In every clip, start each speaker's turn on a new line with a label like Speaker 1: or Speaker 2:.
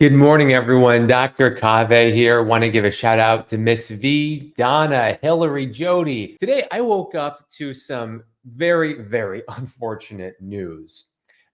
Speaker 1: Good morning, everyone. Dr. Kave here. Want to give a shout out to Miss V, Donna, Hillary, Jody. Today, I woke up to some very, very unfortunate news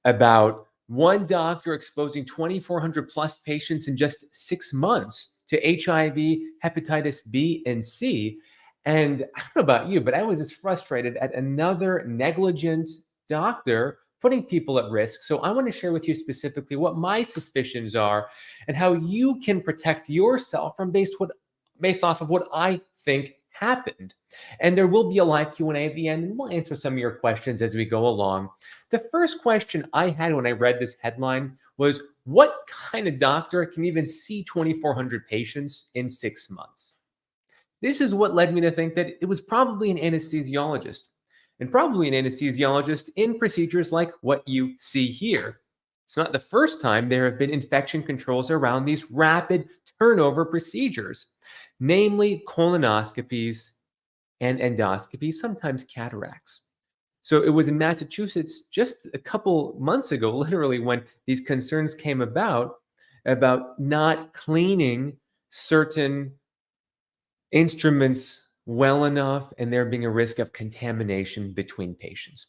Speaker 1: about one doctor exposing 2,400 plus patients in just 6 months to HIV, hepatitis B and C. And I don't know about you, but I was just frustrated at another negligent doctor putting people at risk. So I want to share with you specifically what my suspicions are and how you can protect yourself from based off of what I think happened. And there will be a live Q&A at the end, and we'll answer some of your questions as we go along. The first question I had when I read this headline was, what kind of doctor can even see 2,400 patients in 6 months? This is what led me to think that it was probably an anesthesiologist, and probably an anesthesiologist in procedures like what you see here. It's not the first time there have been infection controls around these rapid turnover procedures, namely colonoscopies and endoscopies, sometimes cataracts. So it was in Massachusetts just a couple months ago, literally, when these concerns came about not cleaning certain instruments well enough and there being a risk of contamination between patients.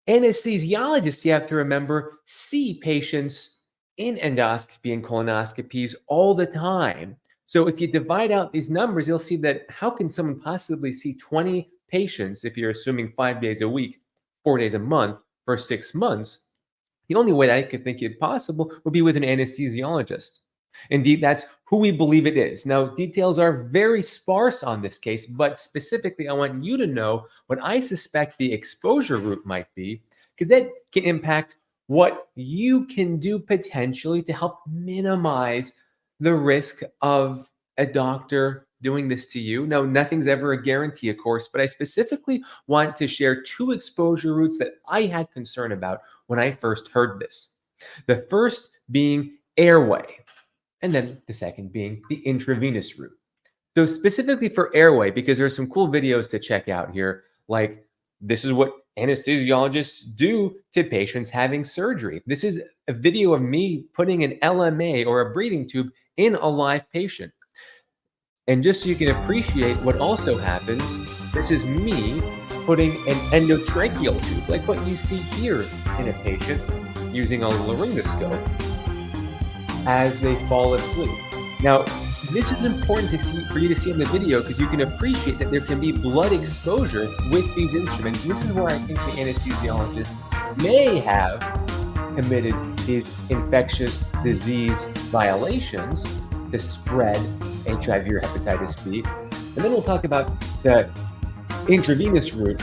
Speaker 1: Anesthesiologists, you have to remember, see patients in endoscopy and colonoscopies all the time. So if you divide out these numbers, you'll see that how can someone possibly see 20 patients if you're assuming 5 days a week, 4 days a month for 6 months? The only way that I could think it possible would be with an anesthesiologist. Indeed, that's who we believe it is. Now, details are very sparse on this case, but specifically, I want you to know what I suspect the exposure route might be, because that can impact what you can do potentially to help minimize the risk of a doctor doing this to you. Now, nothing's ever a guarantee, of course, but I specifically want to share two exposure routes that I had concern about when I first heard this. The first being Airway, and then the second being the intravenous route. So specifically for Airway, because there's some cool videos to check out here, like this is what anesthesiologists do to patients having surgery. This is a video of me putting an LMA or a breathing tube in a live patient. And just so you can appreciate what also happens, this is me putting an endotracheal tube, like what you see here in a patient using a laryngoscope as they fall asleep. Now, this is important for you to see in the video because you can appreciate that there can be blood exposure with these instruments. And this is where I think the anesthesiologist may have committed these infectious disease violations to spread HIV or hepatitis B. And then we'll talk about the intravenous route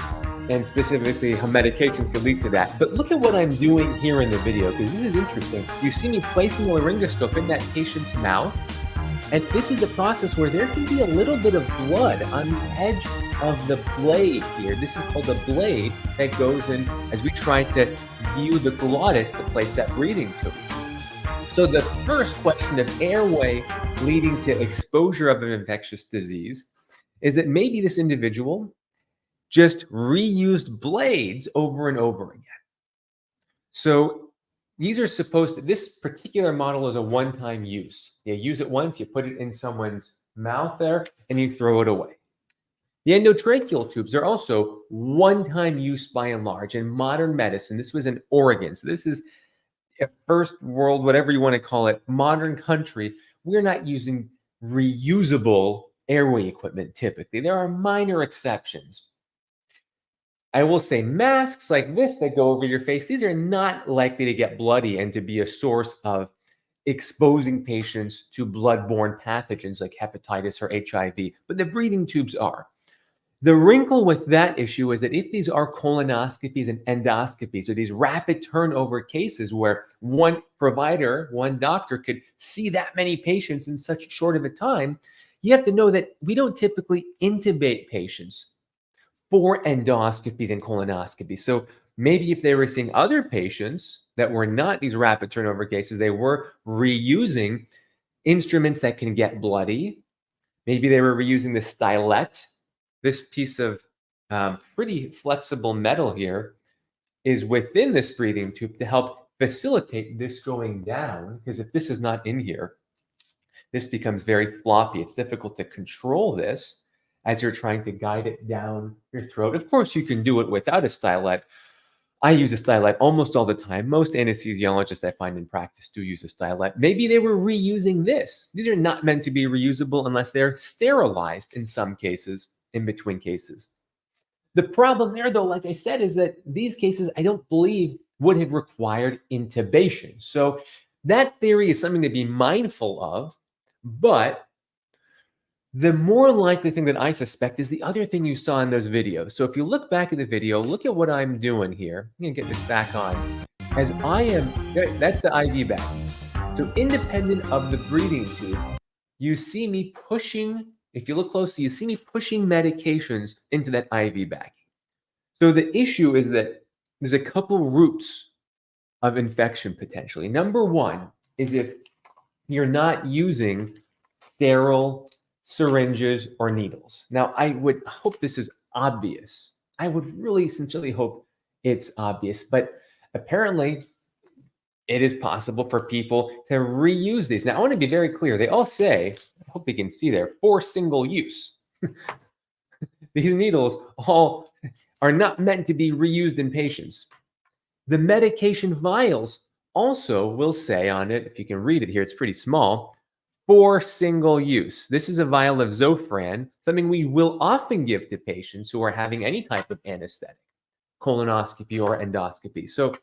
Speaker 1: and specifically how medications can lead to that. But look at what I'm doing here in the video, because this is interesting. You see me placing a laryngoscope in that patient's mouth, and this is the process where there can be a little bit of blood on the edge of the blade here. This is called the blade that goes in as we try to view the glottis to place that breathing tube. So the first question of Airway leading to exposure of an infectious disease is that maybe this individual just reused blades over and over again. So these are this particular model is a one-time use. You use it once, you put it in someone's mouth there, and you throw it away. The endotracheal tubes are also one-time use by and large. In modern medicine, this was in Oregon. So this is a first world, whatever you want to call it, modern country. We're not using reusable airway equipment typically. There are minor exceptions. I will say masks like this that go over your face, these are not likely to get bloody and to be a source of exposing patients to bloodborne pathogens like hepatitis or HIV, but the breathing tubes are. The wrinkle with that issue is that if these are colonoscopies and endoscopies, or these rapid turnover cases where one provider, one doctor could see that many patients in such short of a time, you have to know that we don't typically intubate patients for endoscopies and colonoscopies. So maybe if they were seeing other patients that were not these rapid turnover cases, they were reusing instruments that can get bloody. Maybe they were reusing the stylet. This piece of pretty flexible metal here is within this breathing tube to help facilitate this going down, because if this is not in here, this becomes very floppy. It's difficult to control this as you're trying to guide it down your throat. Of course, you can do it without a stylet. I use a stylet almost all the time. Most anesthesiologists I find in practice do use a stylet. Maybe they were reusing this. These are not meant to be reusable unless they're sterilized in some cases, in between cases. The problem there, though, like I said, is that these cases I don't believe would have required intubation. So that theory is something to be mindful of, but the more likely thing that I suspect is the other thing you saw in those videos. So if you look back at the video, look at what I'm doing here. I'm gonna get this back on. As I am, that's the IV bag. So independent of the breathing tube, you see me pushing, if you look closely, you see me pushing medications into that IV bag. So the issue is that there's a couple routes of infection potentially. Number one is if you're not using sterile syringes or needles. Now, I would hope this is obvious. I would really sincerely hope it's obvious, but apparently it is possible for people to reuse these. Now, I want to be very clear. They all say, I hope you can see there, for single use. These needles all are not meant to be reused in patients. The medication vials also will say on it, if you can read it here, it's pretty small, for single use. This is a vial of Zofran, something we will often give to patients who are having any type of anesthetic, colonoscopy or endoscopy. So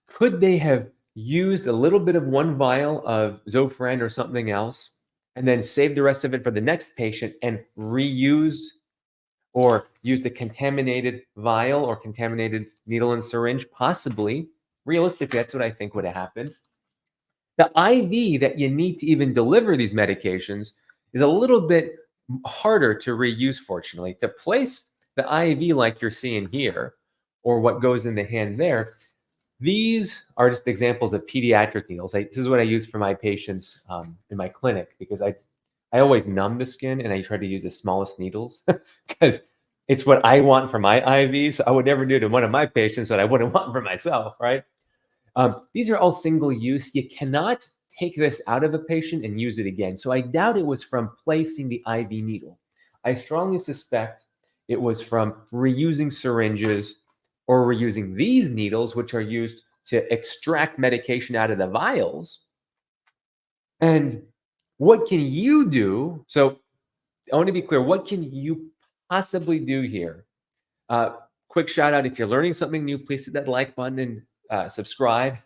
Speaker 1: could they have used a little bit of one vial of Zofran or something else and then saved the rest of it for the next patient and reused or used a contaminated vial or contaminated needle and syringe? Possibly. Realistically, that's what I think would have happened. The IV that you need to even deliver these medications is a little bit harder to reuse, fortunately. To place the IV like you're seeing here, or what goes in the hand there, these are just examples of pediatric needles. This is what I use for my patients in my clinic, because I always numb the skin and I try to use the smallest needles because it's what I want for my IV. So I would never do to one of my patients what I wouldn't want for myself, right? These are all single use. You cannot take this out of a patient and use it again. So I doubt it was from placing the IV needle. I strongly suspect it was from reusing syringes or reusing these needles, which are used to extract medication out of the vials. And what can you do? So I want to be clear, what can you possibly do here? Quick shout out, if you're learning something new, please hit that like button and subscribe.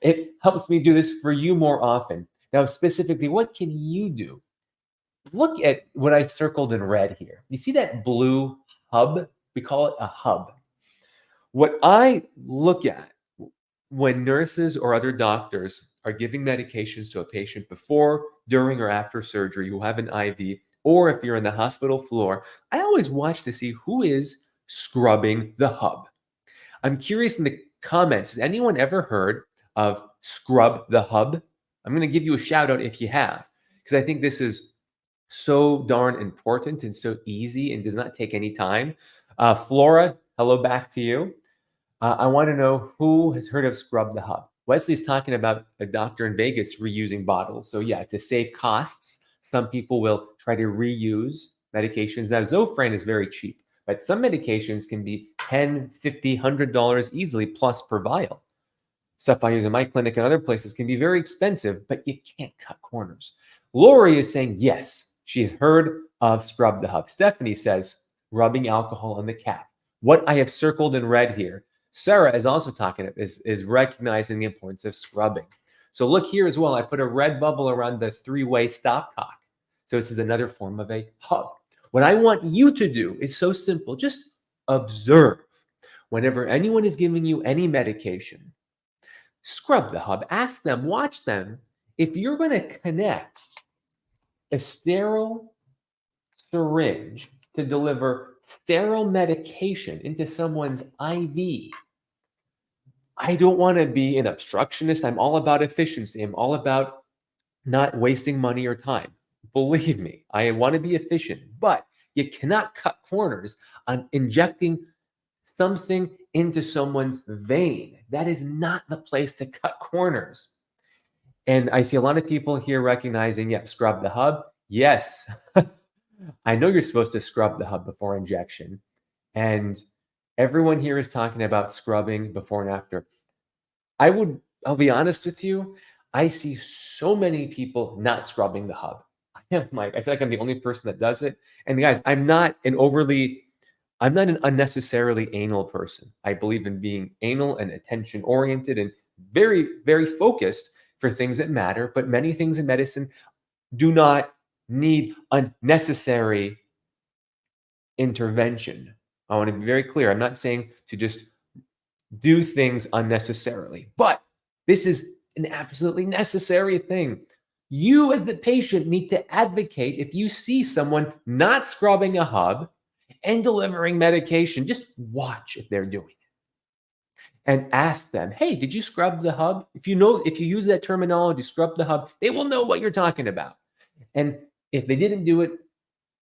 Speaker 1: It helps me do this for you more often. Now, specifically, what can you do? Look at what I circled in red here. You see that blue hub? We call it a hub. What I look at when nurses or other doctors are giving medications to a patient before, during, or after surgery who have an IV, or if you're in the hospital floor, I always watch to see who is scrubbing the hub. I'm curious in the comments, has anyone ever heard of scrub the hub? I'm going to give you a shout out if you have, because I think this is so darn important and so easy and does not take any time. Flora, hello back to you. I want to know who has heard of scrub the hub. Wesley's talking about a doctor in Vegas reusing bottles. So yeah, to save costs, some people will try to reuse medications. Now, Zofran is very cheap, but some medications can be $10, $50, $100 easily plus per vial. Stuff I use in my clinic and other places can be very expensive, but you can't cut corners. Lori is saying yes, she has heard of scrub the hub. Stephanie says rubbing alcohol on the cap. What I have circled in red here. Sarah is also talking, is recognizing the importance of scrubbing. So look here as well. I put a red bubble around the three-way stopcock. So this is another form of a hub. What I want you to do is so simple. Just observe. Whenever anyone is giving you any medication, scrub the hub. Ask them, watch them. If you're going to connect a sterile syringe to deliver sterile medication into someone's IV, I don't want to be an obstructionist. I'm all about efficiency. I'm all about not wasting money or time. Believe me, I want to be efficient, but you cannot cut corners on injecting something into someone's vein. That is not the place to cut corners. And I see a lot of people here recognizing, yep, scrub the hub. Yes, I know you're supposed to scrub the hub before injection. And everyone here is talking about scrubbing before and after. I'll be honest with you, I see so many people not scrubbing the hub. I feel like I'm the only person that does it. And guys, I'm not an unnecessarily anal person. I believe in being anal and attention oriented and very, very focused for things that matter. But many things in medicine do not need unnecessary intervention. I want to be very clear. I'm not saying to just do things unnecessarily, but this is an absolutely necessary thing. You, as the patient, need to advocate if you see someone not scrubbing a hub and delivering medication. Just watch if they're doing it and ask them, hey, did you scrub the hub? If you use that terminology, scrub the hub, they will know what you're talking about. And if they didn't do it,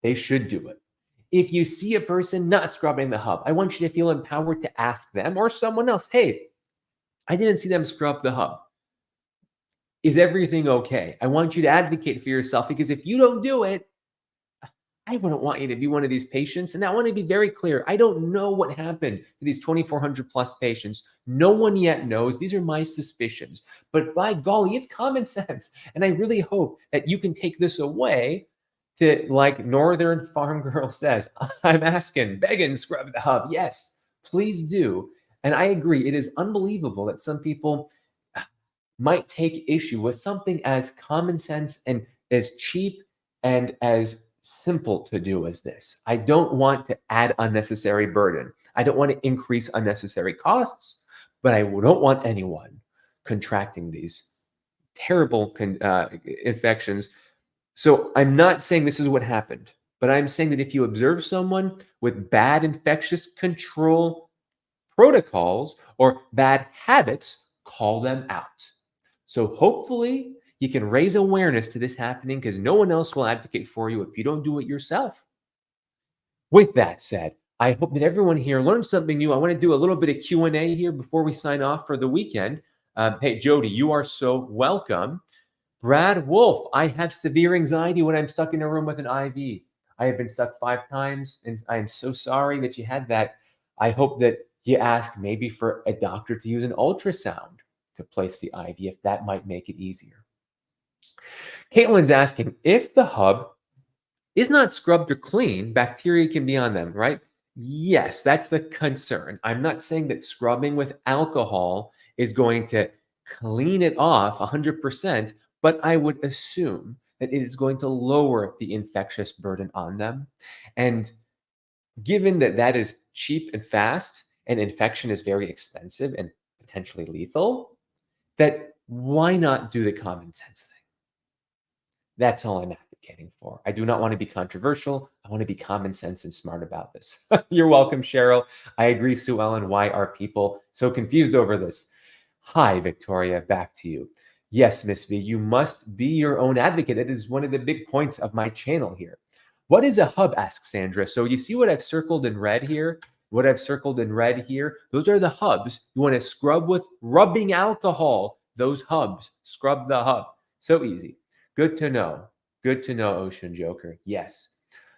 Speaker 1: they should do it. If you see a person not scrubbing the hub, I want you to feel empowered to ask them or someone else, hey, I didn't see them scrub the hub. Is everything okay? I want you to advocate for yourself, because if you don't do it, I wouldn't want you to be one of these patients. And I want to be very clear. I don't know what happened to these 2,400 plus patients. No one yet knows. These are my suspicions. But by golly, it's common sense. And I really hope that you can take this away to, like Northern Farm Girl says, I'm asking, begging, scrub the hub. Yes, please do. And I agree. It is unbelievable that some people might take issue with something as common sense and as cheap and as simple to do as this. I don't want to add unnecessary burden. I don't want to increase unnecessary costs, but I don't want anyone contracting these terrible infections. So I'm not saying this is what happened, but I'm saying that if you observe someone with bad infectious control protocols or bad habits, call them out. So hopefully you can raise awareness to this happening, because no one else will advocate for you if you don't do it yourself. With that said, I hope that everyone here learned something new. I want to do a little bit of Q&A here before we sign off for the weekend. Hey, Jody, you are so welcome. Brad Wolf, I have severe anxiety when I'm stuck in a room with an IV. I have been stuck 5 times, and I am so sorry that you had that. I hope that you ask maybe for a doctor to use an ultrasound to place the IV, if that might make it easier. Caitlin's asking, if the hub is not scrubbed or clean, bacteria can be on them, right? Yes, that's the concern. I'm not saying that scrubbing with alcohol is going to clean it off 100%, but I would assume that it is going to lower the infectious burden on them. And given that that is cheap and fast, and infection is very expensive and potentially lethal, that why not do the common sense thing? That's all I'm advocating for. I do not want to be controversial. I want to be common sense and smart about this. You're welcome, Cheryl. I agree, Sue Ellen. Why are people so confused over this? Hi, Victoria. Back to you. Yes, Miss V, you must be your own advocate. That is one of the big points of my channel here. What is a hub? Asks Sandra. So you see what I've circled in red here? What I've circled in red here? Those are the hubs. You want to scrub with rubbing alcohol. Those hubs. Scrub the hub. So easy. Good to know. Good to know, Ocean Joker. Yes.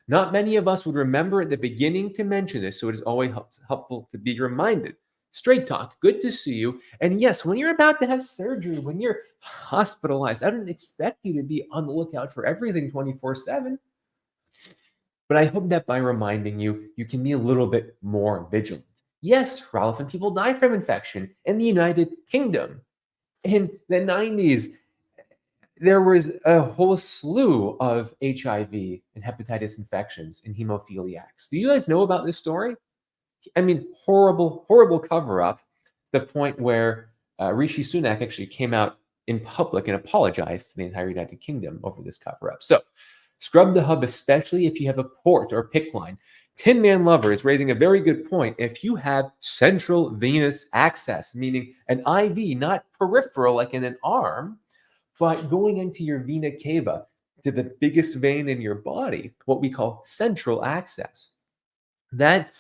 Speaker 1: Not many of us would remember at the beginning to mention this, so it is always helpful to be reminded. Straight talk, good to see you. And yes, when you're about to have surgery, when you're hospitalized, I don't expect you to be on the lookout for everything 24/7. But I hope that by reminding you, you can be a little bit more vigilant. Yes, relevant people die from infection in the United Kingdom. In the 90s, there was a whole slew of HIV and hepatitis infections in hemophiliacs. Do you guys know about this story? I mean, horrible, horrible cover up. The point where Rishi Sunak actually came out in public and apologized to the entire United Kingdom over this cover up. So, scrub the hub, especially if you have a port or PICC line. Tin Man Lover is raising a very good point. If you have central venous access, meaning an IV, not peripheral like in an arm, but going into your vena cava, to the biggest vein in your body, what we call central access, that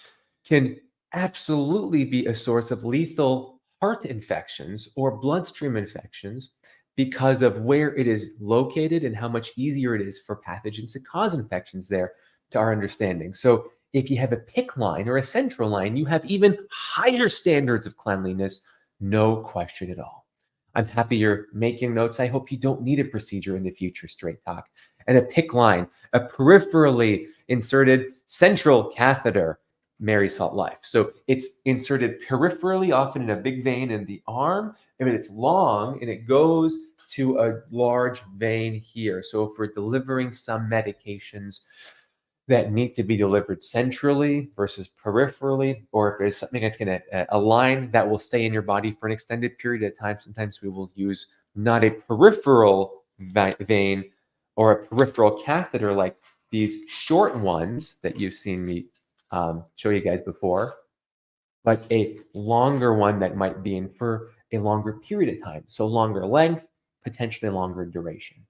Speaker 1: can absolutely be a source of lethal heart infections or bloodstream infections because of where it is located and how much easier it is for pathogens to cause infections there, to our understanding. So if you have a PICC line or a central line, you have even higher standards of cleanliness, no question at all. I'm happy you're making notes. I hope you don't need a procedure in the future, straight talk. And a PICC line, a peripherally inserted central catheter, Mary Salt Life. So it's inserted peripherally, often in a big vein in the arm. I mean, it's long and it goes to a large vein here. So if we're delivering some medications that need to be delivered centrally versus peripherally, or if there's something that's going to a line that will stay in your body for an extended period of time, sometimes we will use not a peripheral vein or a peripheral catheter like these short ones that you've seen me show you guys before, but a longer one that might be in for a longer period of time. So longer length, potentially longer duration.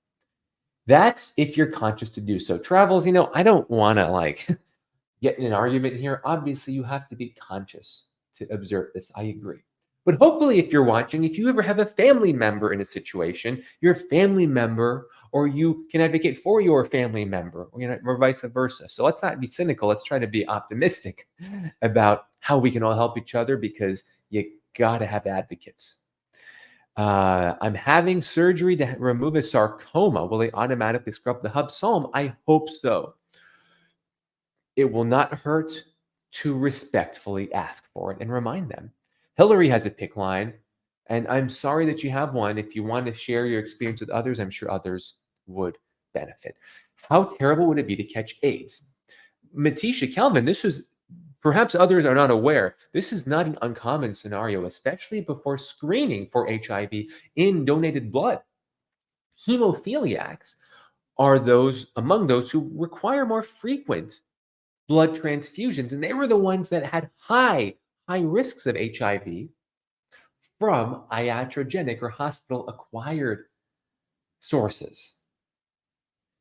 Speaker 1: That's if you're conscious to do so. Travels, I don't want to get in an argument here. Obviously, you have to be conscious to observe this. I agree. But hopefully, if you're watching, if you ever have a family member in a situation, your family member, or you can advocate for your family member, or vice versa. So let's not be cynical. Let's try to be optimistic about how we can all help each other, because you got to have advocates. I'm having surgery to remove a sarcoma. Will they automatically scrub the hub? Psalm, I hope so. It will not hurt to respectfully ask for it and remind them. Hillary has a PICC line, and I'm sorry that you have one. If you want to share your experience with others, I'm sure others would benefit. How terrible would it be to catch AIDS? Matisha, Calvin, this was, perhaps others are not aware, this is not an uncommon scenario, especially before screening for HIV in donated blood. Hemophiliacs are those among those who require more frequent blood transfusions, and they were the ones that had high risks of HIV from iatrogenic or hospital-acquired sources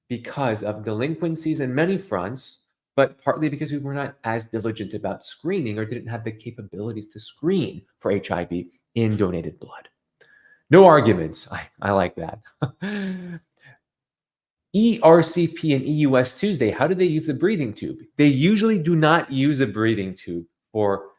Speaker 1: because of delinquencies in many fronts, but partly because we were not as diligent about screening or didn't have the capabilities to screen for HIV in donated blood. No arguments. I like that. ERCP and EUS Tuesday, how do they use the breathing tube? They usually do not use a breathing tube for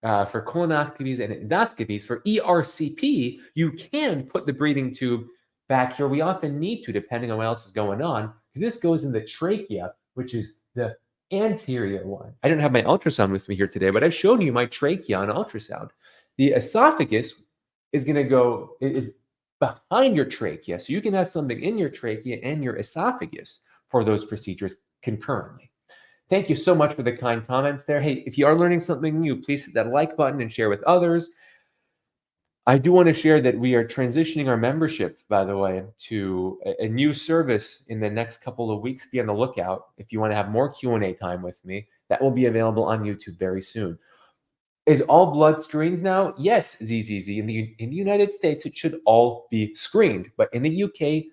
Speaker 1: colonoscopies and endoscopies. For ERCP, you can put the breathing tube back here. We often need to, depending on what else is going on, because this goes in the trachea, which is the anterior one. I don't have my ultrasound with me here today, but I've shown you my trachea on ultrasound. The esophagus is going to go, is behind your trachea. So you can have something in your trachea and your esophagus for those procedures concurrently. Thank you so much for the kind comments there. Hey, if you are learning something new, please hit that like button and share with others. I do want to share that we are transitioning our membership, by the way, to a new service in the next couple of weeks. Be on the lookout if you want to have more Q&A time with me. That will be available on YouTube very soon. Is all blood screened now? Yes, ZZZ. In the United States, it should all be screened. But in the UK,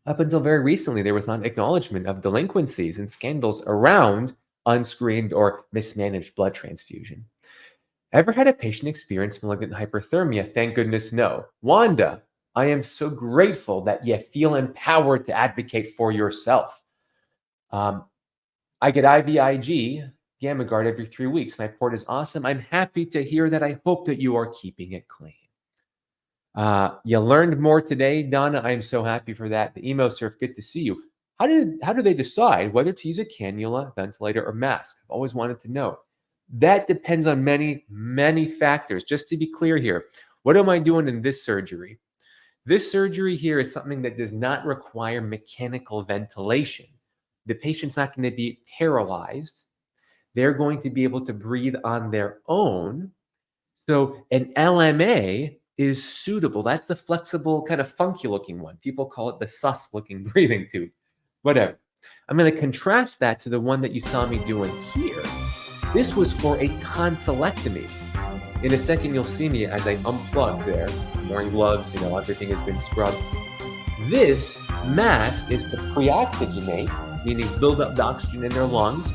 Speaker 1: up until very recently, there was not an acknowledgement of delinquencies and scandals around unscreened or mismanaged blood transfusion. Ever had a patient experience malignant hyperthermia? Thank goodness, no. Wanda, I am so grateful that you feel empowered to advocate for yourself. I get IVIG, Gamma Guard, every 3 weeks. My port is awesome. I'm happy to hear that. I hope that you are keeping it clean. You learned more today, Donna. I'm so happy for that. The emo surf, good to see you. How do they decide whether to use a cannula, ventilator, or mask? I've always wanted to know. That depends on many factors. Just to be clear here, what am I doing in this surgery? This surgery here is something that does not require mechanical ventilation. The patient's not going to be paralyzed. They're going to be able to breathe on their own. So an LMA is suitable. That's the flexible, kind of funky looking one. People call it the sus looking breathing tube. Whatever. I'm going to contrast that to the one that you saw me doing here. This was for a tonsillectomy. In a second, you'll see me as I unplug there. I'm wearing gloves, everything has been scrubbed. This mask is to pre-oxygenate, meaning build up the oxygen in their lungs,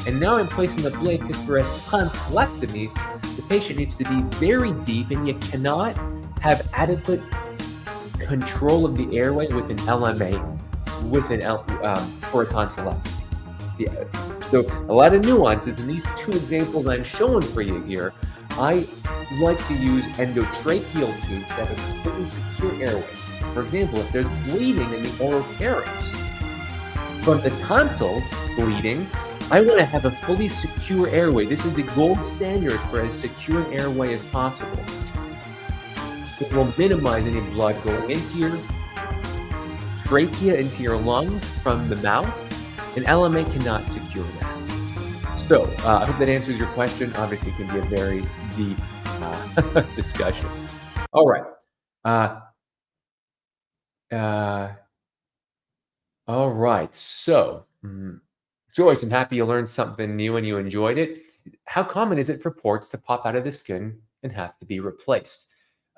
Speaker 1: And now I'm placing the blade because for a tonsillectomy, the patient needs to be very deep, and you cannot have adequate control of the airway with an LMA for a tonsillectomy. Yeah. So a lot of nuances in these two examples I'm showing for you here. I like to use endotracheal tubes that have a completely secure airway. For example, if there's bleeding in the oropharynx from the tonsils bleeding, I want to have a fully secure airway. This is the gold standard for as secure an airway as possible. It will minimize any blood going into your trachea, into your lungs from the mouth. An LMA cannot secure that. So I hope that answers your question. Obviously, it can be a very deep discussion. All right. All right. So, Joyce, I'm happy you learned something new and you enjoyed it. How common is it for ports to pop out of the skin and have to be replaced?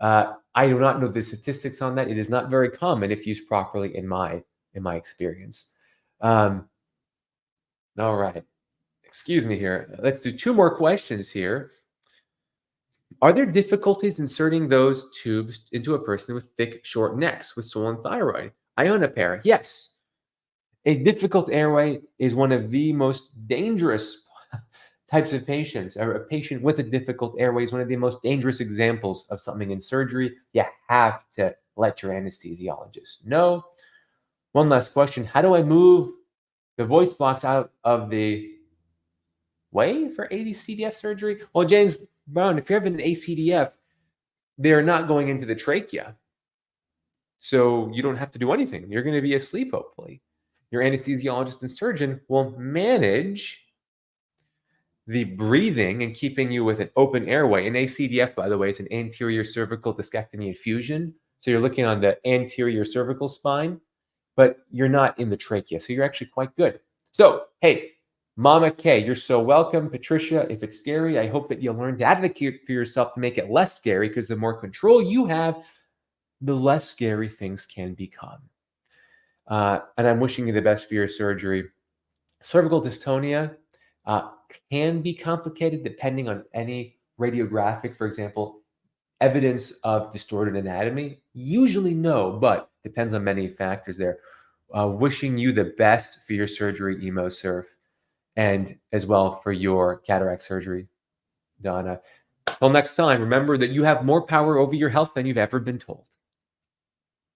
Speaker 1: I do not know the statistics on that. It is not very common if used properly in my experience. All right. Excuse me here. Let's do two more questions here. Are there difficulties inserting those tubes into a person with thick, short necks with swollen thyroid? Ionopair, yes. A difficult airway is one of the most dangerous types of patients. A patient with a difficult airway is one of the most dangerous examples of something in surgery. You have to let your anesthesiologist know. One last question. How do I move the voice box out of the way for ACDF surgery? Well, James Brown, if you have an ACDF, they're not going into the trachea. So you don't have to do anything. You're going to be asleep, hopefully. Your anesthesiologist and surgeon will manage the breathing and keeping you with an open airway. An ACDF, by the way, is an anterior cervical discectomy infusion. So you're looking on the anterior cervical spine, but you're not in the trachea. So you're actually quite good. So, hey, Mama K, you're so welcome. Patricia, if it's scary, I hope that you'll learn to advocate for yourself to make it less scary, because the more control you have, the less scary things can become. And I'm wishing you the best for your surgery. Cervical dystonia can be complicated depending on any radiographic, for example, evidence of distorted anatomy. Usually no, but depends on many factors there. Wishing you the best for your surgery, EmoSurf, and as well for your cataract surgery, Donna. Till next time, remember that you have more power over your health than you've ever been told.